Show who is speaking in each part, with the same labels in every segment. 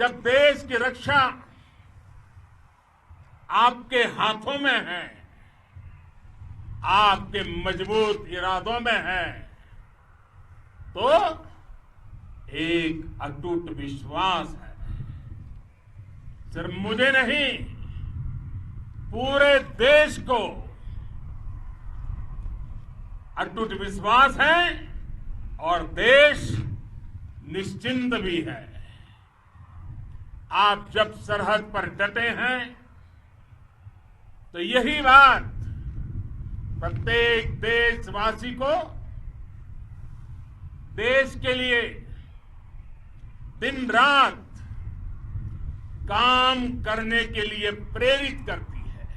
Speaker 1: जब देश की रक्षा आपके हाथों में है, आपके मजबूत इरादों में है, तो एक अटूट विश्वास है। सिर्फ मुझे नहीं, पूरे देश को अटूट विश्वास है और देश निश्चिंत भी है। आप जब सरहद पर डटे हैं तो यही बात प्रत्येक देशवासी को देश के लिए दिन रात काम करने के लिए प्रेरित करती है।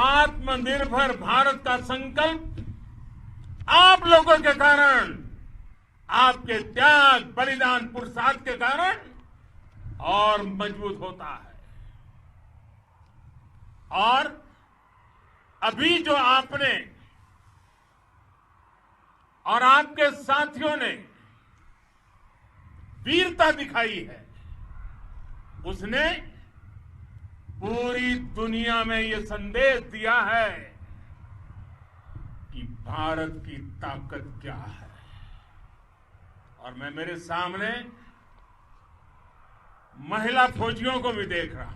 Speaker 1: आत्मनिर्भर भारत का संकल्प आप लोगों के कारण, आपके त्याग, बलिदान, पुरुषार्थ के कारण और मजबूत होता है। और अभी जो आपने और आपके साथियों ने वीरता दिखाई है, उसने पूरी दुनिया में ये संदेश दिया है कि भारत की ताकत क्या है। और मैं मेरे सामने महिला फौजियों को भी देख रहा हूं।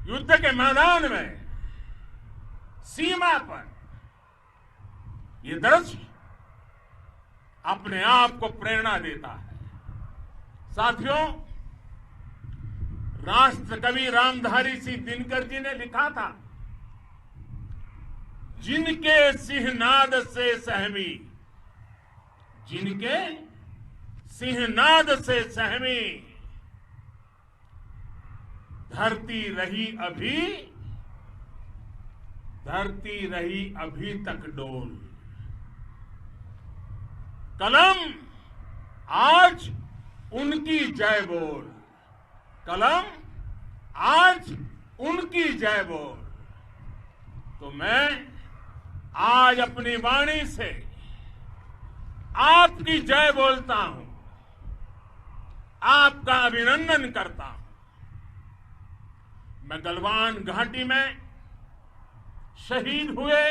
Speaker 1: युद्ध के मैदान में, सीमा पर ये दृश्य अपने आप को प्रेरणा देता है। साथियों, राष्ट्रकवि रामधारी सिंह दिनकर जी ने लिखा था, जिनके सिंहनाद से सहमी, जिनके सिंहनाद से सहमी, धरती रही अभी तक डोल। कलम आज उनकी जय बोल, कलम आज उनकी जय बोल। तो मैं आज अपनी वाणी से आपकी जय बोलता हूं, आपका अभिनंदन करता हूं। मैं गलवान घाटी में शहीद हुए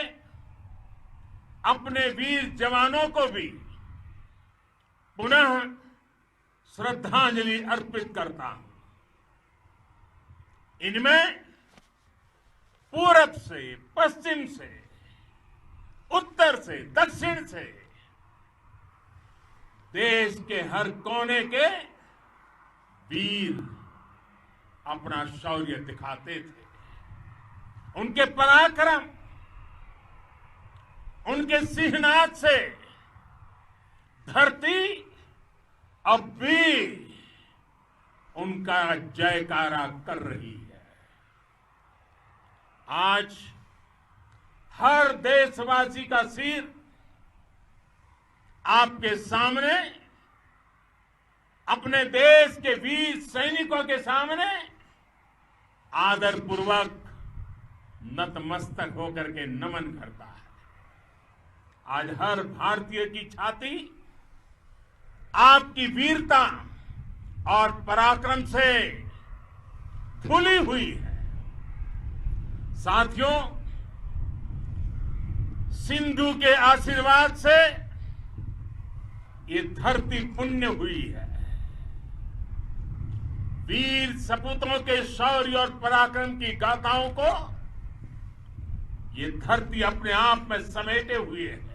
Speaker 1: अपने वीर जवानों को भी पुनः श्रद्धांजलि अर्पित करता हूं। इनमें पूरब से, पश्चिम से, उत्तर से, दक्षिण से, देश के हर कोने के वीर अपना शौर्य दिखाते थे। उनके पराक्रम, उनके सिंहनाद से धरती अब भी उनका जयकारा कर रही है। आज हर देशवासी का सिर आपके सामने, अपने देश के वीर सैनिकों के सामने आदरपूर्वक नतमस्तक होकर के नमन करता है। आज हर भारतीय की छाती आपकी वीरता और पराक्रम से फूली हुई है। साथियों, सिंधु के आशीर्वाद से ये धरती पुण्य हुई है। वीर सपूतों के शौर्य और पराक्रम की गाथाओं को ये धरती अपने आप में समेटे हुए है।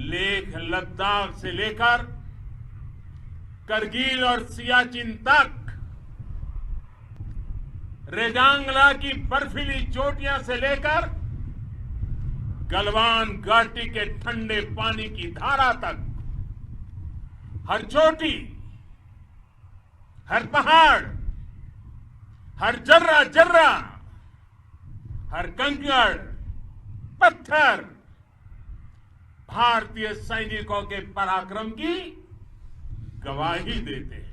Speaker 1: लेह लद्दाख से लेकर करगिल और सियाचिन तक, रेजांगला की बर्फीली चोटियां से लेकर गलवान घाटी के ठंडे पानी की धारा तक, हर चोटी, हर पहाड़, हर जर्रा जर्रा, हर कंकड़, पत्थर भारतीय सैनिकों के पराक्रम की गवाही देते हैं।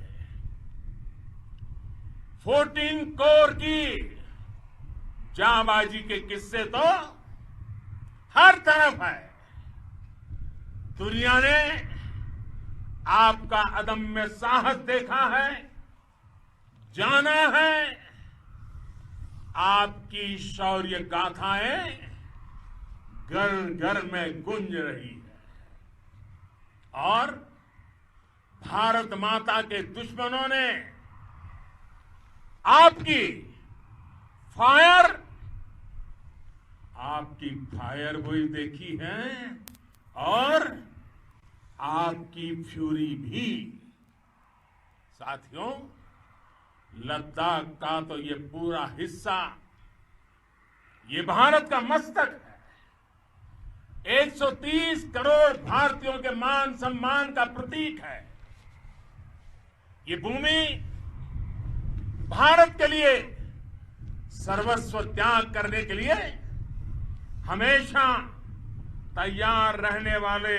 Speaker 1: 14 कोर की जांबाजी के किस्से तो हर तरफ है। दुनिया ने आपका अदम्य साहस देखा है, जाना है। आपकी शौर्य गाथाएं घर घर में गूंज रही है और भारत माता के दुश्मनों ने आपकी फायर हुई देखी है और आपकी फ्यूरी भी। साथियों, लद्दाख का तो ये पूरा हिस्सा ये भारत का मस्तक है, 130 करोड़ भारतीयों के मान सम्मान का प्रतीक है। ये भूमि भारत के लिए सर्वस्व त्याग करने के लिए हमेशा तैयार रहने वाले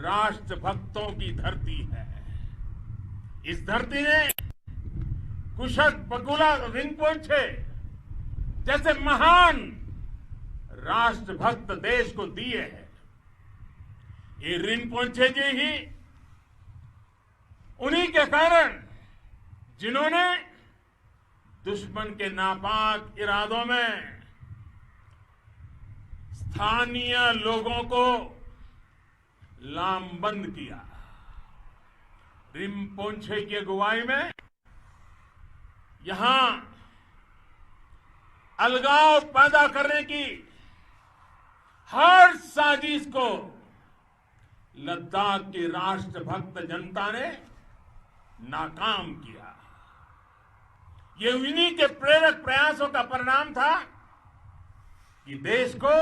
Speaker 1: राष्ट्रभक्तों की धरती है। इस धरती ने कुशक बकुला रिम्पोछे जैसे महान राष्ट्रभक्त देश को दिए हैं। ये रिम्पोछे जी ही उन्हीं के कारण जिन्होंने दुश्मन के नापाक इरादों में स्थानीय लोगों को लामबंद किया। रिम्पोछे की अगुवाई में यहां अलगाव पैदा करने की हर साजिश को लद्दाख की राष्ट्रभक्त जनता ने नाकाम किया। ये उन्हीं के प्रेरक प्रयासों का परिणाम था कि देश को,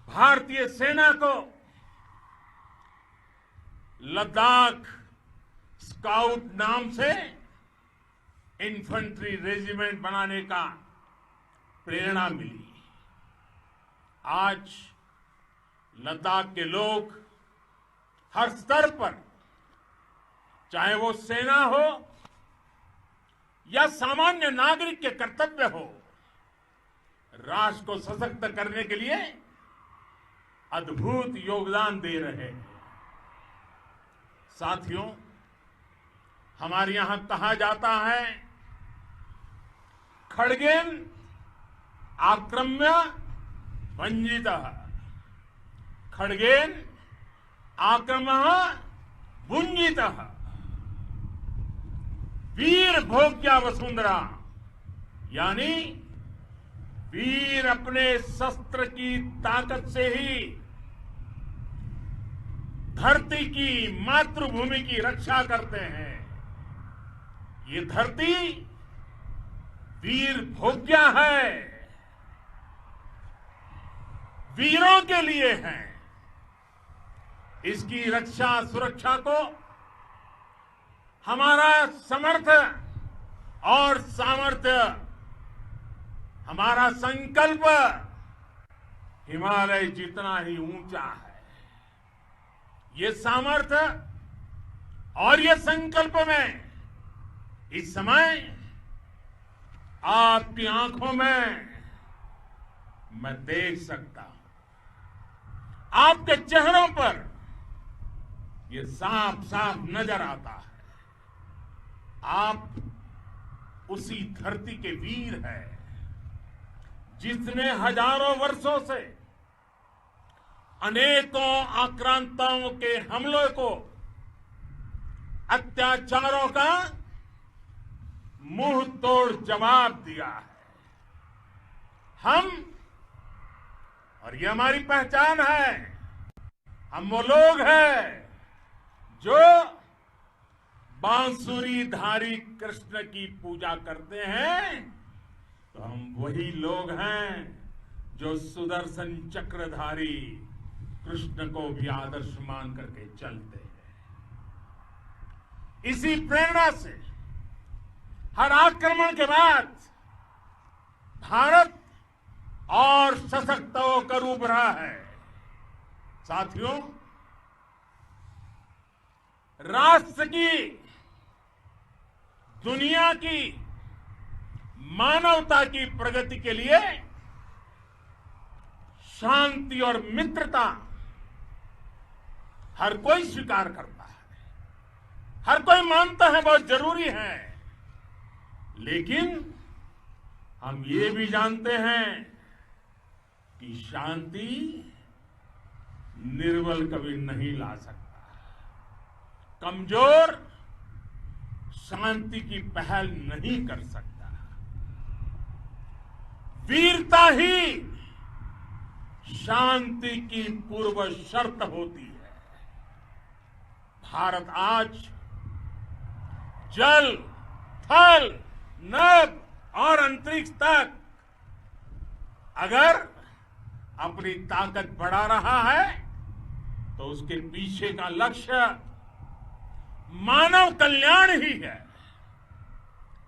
Speaker 1: भारतीय सेना को लद्दाख स्काउट नाम से इन्फेंट्री रेजिमेंट बनाने का प्रेरणा मिली। आज लद्दाख के लोग हर स्तर पर, चाहे वो सेना हो या सामान्य नागरिक के कर्तव्य हो, राष्ट्र को सशक्त करने के लिए अद्भुत योगदान दे रहे हैं। साथियों, हमारे यहां कहा जाता है, खड्गेन आक्रम्य भंजितः, खड्गेन आक्रम्य भुंजितः, वीर भोग्या वसुंधरा, यानी वीर अपने शस्त्र की ताकत से ही धरती की, मातृभूमि की रक्षा करते हैं। ये धरती वीर भोग्या है, वीरों के लिए है। इसकी रक्षा सुरक्षा को हमारा समर्थ और सामर्थ्य, हमारा संकल्प हिमालय जितना ही ऊंचा है। ये सामर्थ्य और ये संकल्प में इस समय आपकी आंखों में मैं देख सकता हूं, आपके चेहरों पर ये साफ साफ नजर आता है। आप उसी धरती के वीर हैं जिसने हजारों वर्षों से अनेकों आक्रांताओं के हमलों को, अत्याचारों का मुंह तोड़ जवाब दिया है। हम, और ये हमारी पहचान है, हम वो लोग हैं जो बांसुरीधारी कृष्ण की पूजा करते हैं, तो हम वही लोग हैं जो सुदर्शन चक्रधारी कृष्ण को भी आदर्श मान करके चलते हैं। इसी प्रेरणा से हर आक्रमण के बाद भारत और सशक्त होकर उभरा है। साथियों, राष्ट्र की, दुनिया की, मानवता की प्रगति के लिए शांति और मित्रता हर कोई स्वीकार करता है, हर कोई मानता है बहुत जरूरी है, लेकिन हम ये भी जानते हैं कि शांति निर्बल कभी नहीं ला सकता। कमजोर शांति की पहल नहीं कर सकता। वीरता ही शांति की पूर्व शर्त होती है। भारत आज जल, थल, नभ और अंतरिक्ष तक अगर अपनी ताकत बढ़ा रहा है तो उसके पीछे का लक्ष्य मानव कल्याण ही है।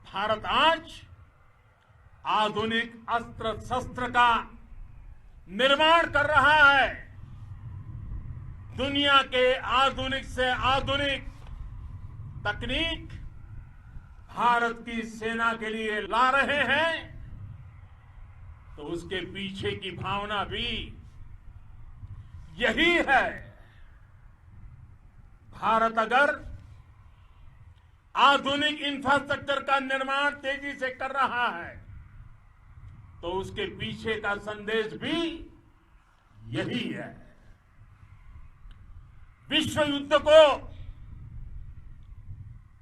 Speaker 1: भारत आज आधुनिक अस्त्र शस्त्र का निर्माण कर रहा है। दुनिया के आधुनिक से आधुनिक तकनीक भारत की सेना के लिए ला रहे हैं, तो उसके पीछे की भावना भी यही है। भारत अगर आधुनिक इंफ्रास्ट्रक्चर का निर्माण तेजी से कर रहा है तो उसके पीछे का संदेश भी यही है। विश्व युद्ध को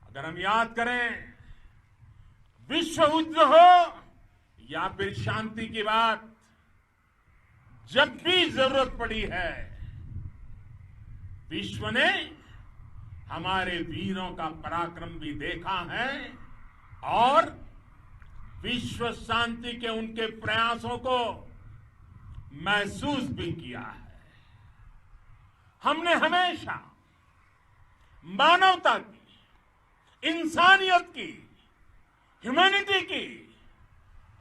Speaker 1: अगर हम याद करें, विश्व युद्ध हो या फिर शांति की बात, जब भी जरूरत पड़ी है विश्व ने हमारे वीरों का पराक्रम भी देखा है और विश्व शांति के उनके प्रयासों को महसूस भी किया है। हमने हमेशा मानवता की, इंसानियत की, ह्यूमैनिटी की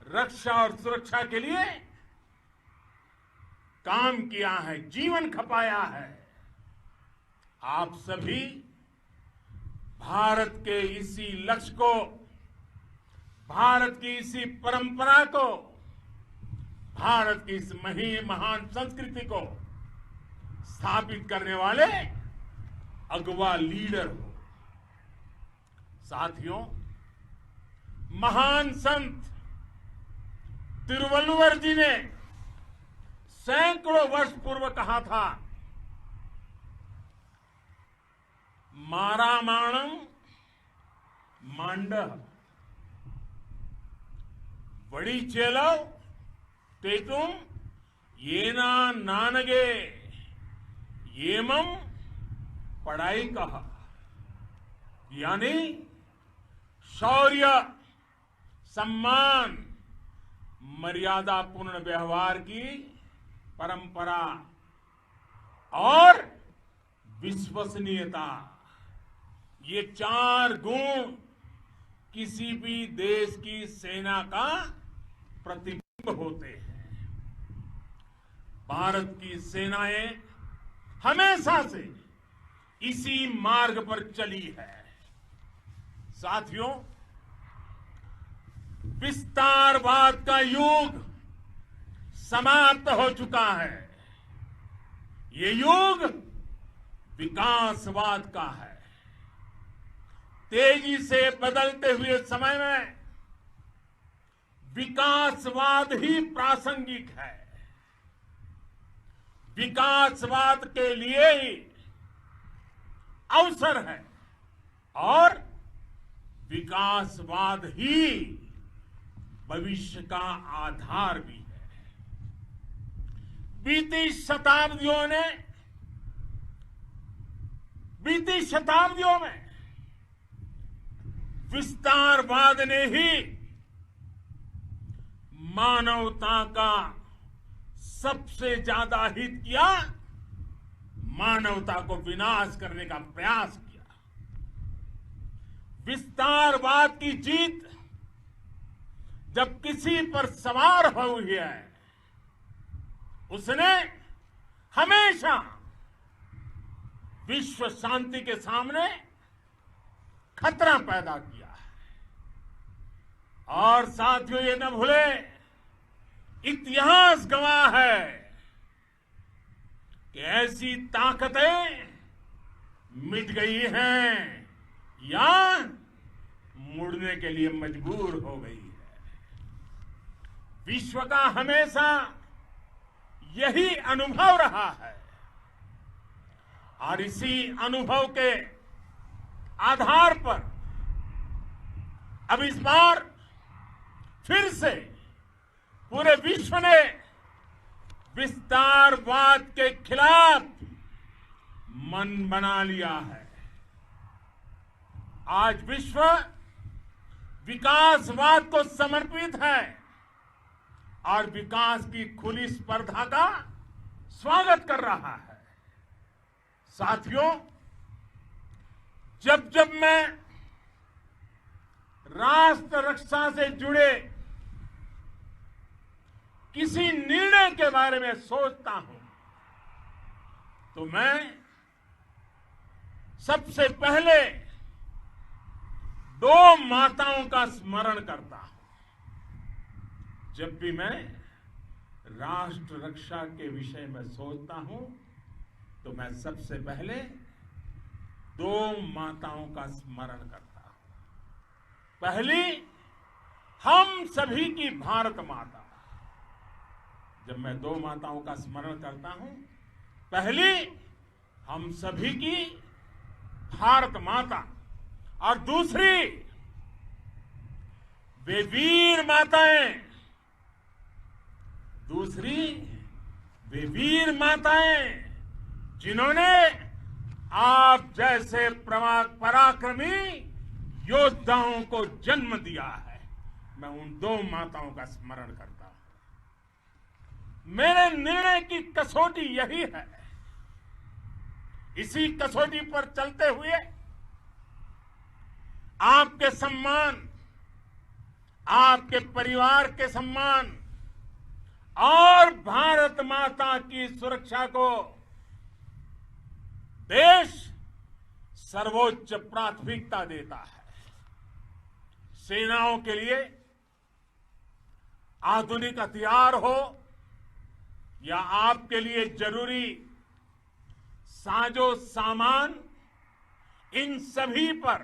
Speaker 1: रक्षा और सुरक्षा के लिए काम किया है, जीवन खपाया है। आप सभी भारत के इसी लक्ष्य को, भारत की इसी परंपरा को, भारत की इस महान संस्कृति को स्थापित करने वाले अगवा लीडर हो। साथियों, महान संत तिरुवल्लुवर जी ने सैकड़ों वर्ष पूर्व कहा था, मारामाणम मांडह वड़ी चेलो तेतुम येना नानगे येमम पढ़ाई कहा। यानी शौर्य, सम्मान, मर्यादापूर्ण व्यवहार की परंपरा और विश्वसनीयता, ये चार गुण किसी भी देश की सेना का प्रतिबिंब होते हैं। भारत की सेनाएं हमेशा से इसी मार्ग पर चली है। साथियों, विस्तारवाद का युग समाप्त हो चुका है। ये युग विकासवाद का है। तेजी से बदलते हुए समय में विकासवाद ही प्रासंगिक है। विकासवाद के लिए ही अवसर है और विकासवाद ही भविष्य का आधार भी है। बीती शताब्दियों में विस्तारवाद ने ही मानवता का सबसे ज्यादा हित किया, मानवता को विनाश करने का प्रयास किया। विस्तारवाद की जीत जब किसी पर सवार हुई है, उसने हमेशा विश्व शांति के सामने खतरा पैदा किया है। और साथियों, ये न भूले, इतिहास गवाह है कि ऐसी ताकतें मिट गई हैं या मुड़ने के लिए मजबूर हो गई है। विश्व का हमेशा यही अनुभव रहा है और इसी अनुभव के आधार पर अब इस बार फिर से पूरे विश्व ने विस्तारवाद के खिलाफ मन बना लिया है। आज विश्व विकासवाद को समर्पित है और विकास की खुली स्पर्धा का स्वागत कर रहा है। साथियों, जब जब मैं राष्ट्र रक्षा से जुड़े किसी निर्णय के बारे में सोचता हूं तो मैं सबसे पहले दो माताओं का स्मरण करता हूं। जब भी मैं राष्ट्र रक्षा के विषय में सोचता हूं तो मैं सबसे पहले दो माताओं का स्मरण करता हूं। पहली, हम सभी की भारत माता। जब मैं दो माताओं का स्मरण करता हूं, पहली हम सभी की भारत माता और दूसरी वे वीर माताएं, दूसरी वे वीर माताएं जिन्होंने आप जैसे पराक्रमी योद्धाओं को जन्म दिया है। मैं उन दो माताओं का स्मरण करता हूं। मेरे निर्णय की कसौटी यही है। इसी कसौटी पर चलते हुए आपके सम्मान, आपके परिवार के सम्मान और भारत माता की सुरक्षा को देश सर्वोच्च प्राथमिकता देता है। सेनाओं के लिए आधुनिक हथियार हो या आपके लिए जरूरी साजो सामान, इन सभी पर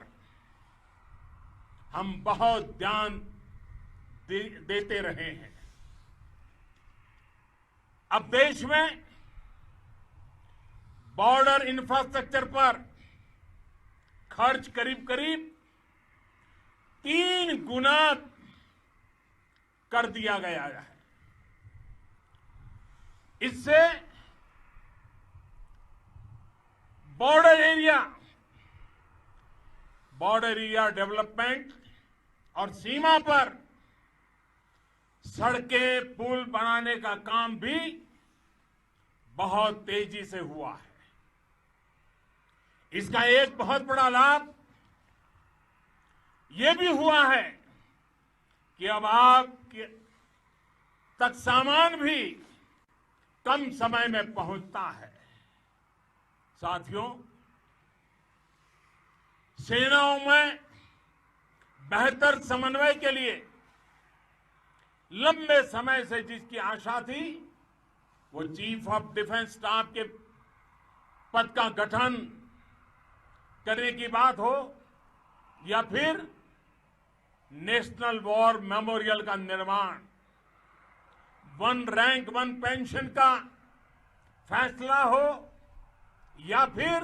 Speaker 1: हम बहुत ध्यान देते रहे हैं। अब देश में बॉर्डर इंफ्रास्ट्रक्चर पर खर्च करीब करीब 3 गुना कर दिया गया है। इससे बॉर्डर एरिया डेवलपमेंट और सीमा पर सड़कें, पुल बनाने का काम भी बहुत तेजी से हुआ है। इसका एक बहुत बड़ा लाभ यह भी हुआ है कि अब आप तक सामान भी कम समय में पहुंचता है। साथियों, सेनाओं में बेहतर समन्वय के लिए लंबे समय से जिसकी आशा थी, वो चीफ ऑफ डिफेंस स्टाफ के पद का गठन करने की बात हो या फिर नेशनल वॉर मेमोरियल का निर्माण, 1 रैंक 1 पेंशन का फैसला हो या फिर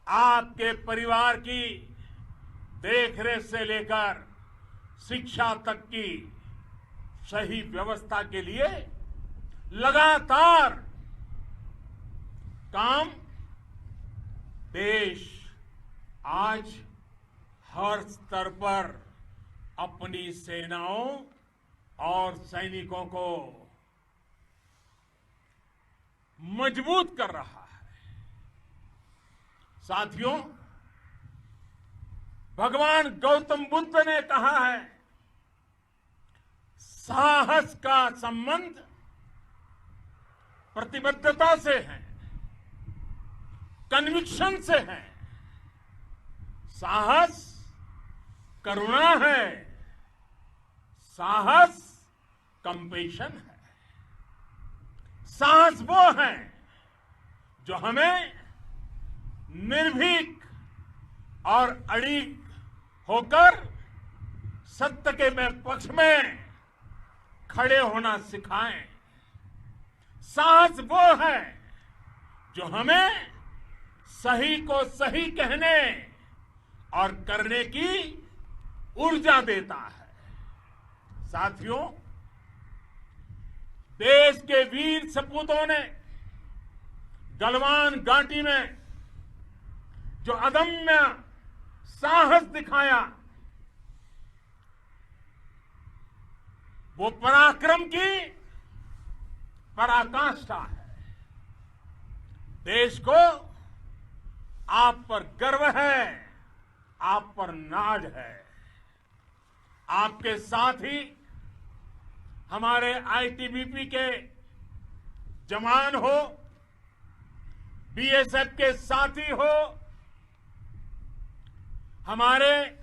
Speaker 1: आपके परिवार की देखरेख से लेकर शिक्षा तक की सही व्यवस्था के लिए लगातार काम, देश आज हर स्तर पर अपनी सेनाओं और सैनिकों को मजबूत कर रहा है। साथियों, भगवान गौतम बुद्ध ने कहा है, साहस का संबंध प्रतिबद्धता से है, कन्विक्शन से है। साहस करुणा है, साहस कंपेशन है। साहस वो है जो हमें निर्भीक और अड़िग होकर सत्य के पक्ष में खड़े होना सिखाएं। साहस वो है जो हमें सही को सही कहने और करने की ऊर्जा देता है। साथियों, देश के वीर सपूतों ने गलवान घाटी में जो अदम्य साहस दिखाया, वो पराक्रम की पराकाष्ठा है। देश को आप पर गर्व है, आप पर नाज है। आपके साथ ही हमारे आईटीबीपी के जवान हो, बीएसएफ के साथी हो, हमारे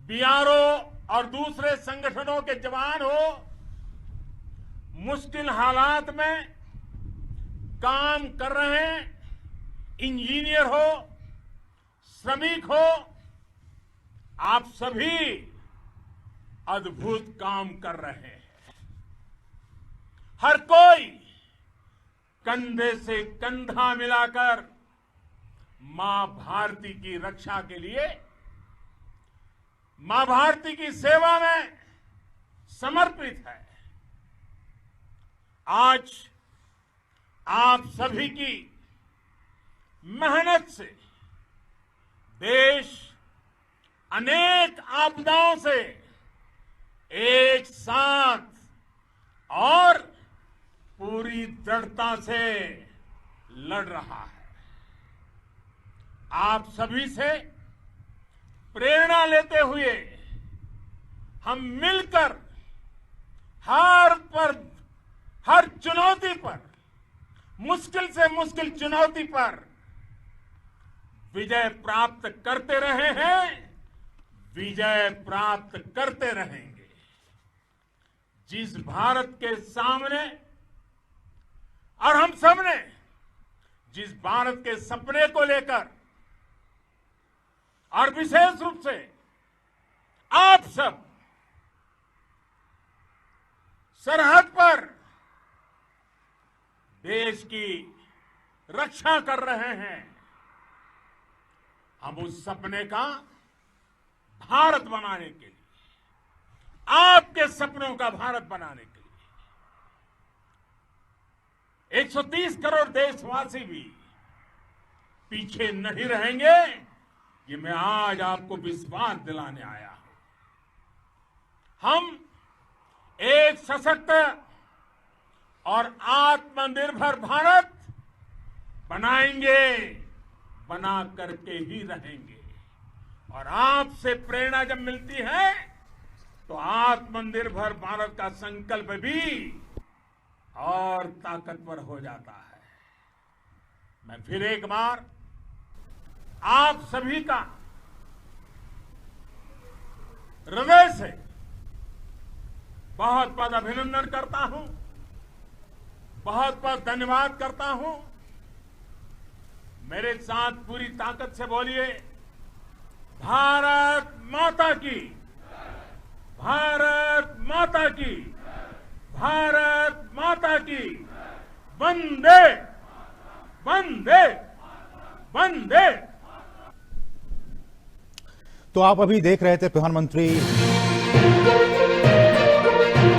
Speaker 1: बीआरओ और दूसरे संगठनों के जवान हो, मुश्किल हालात में काम कर रहे इंजीनियर हो, श्रमिक हो, आप सभी अद्भुत काम कर रहे हैं। हर कोई कंधे से कंधा मिलाकर मां भारती की रक्षा के लिए, मां भारती की सेवा में समर्पित है। आज आप सभी की मेहनत से देश अनेक आपदाओं से एक साथ और पूरी दृढ़ता से लड़ रहा है। आप सभी से प्रेरणा लेते हुए हम मिलकर हर चुनौती पर, मुश्किल से मुश्किल चुनौती पर विजय प्राप्त करते रहे हैं, विजय प्राप्त करते रहेंगे। जिस भारत के सामने और हम सबने जिस भारत के सपने को लेकर और विशेष रूप से आप सब सरहद पर देश की रक्षा कर रहे हैं, हम उस सपने का भारत बनाने के लिए, आपके सपनों का भारत बनाने के लिए 130 करोड़ देशवासी भी पीछे नहीं रहेंगे, ये मैं आज आपको विश्वास दिलाने आया हूं। हम एक सशक्त और आत्मनिर्भर भारत बनाएंगे, बना करके ही रहेंगे। और आपसे प्रेरणा जब मिलती है तो आत्मनिर्भर भारत का संकल्प भी और ताकतवर हो जाता है। मैं फिर एक बार आप सभी का हृदय से बहुत बहुत अभिनंदन करता हूं, बहुत बहुत धन्यवाद करता हूं। मेरे साथ पूरी ताकत से बोलिए, भारत माता की, भारत माता की, भारत माता की, वंदे वंदे वंदे।
Speaker 2: तो आप अभी देख रहे थे प्रधानमंत्री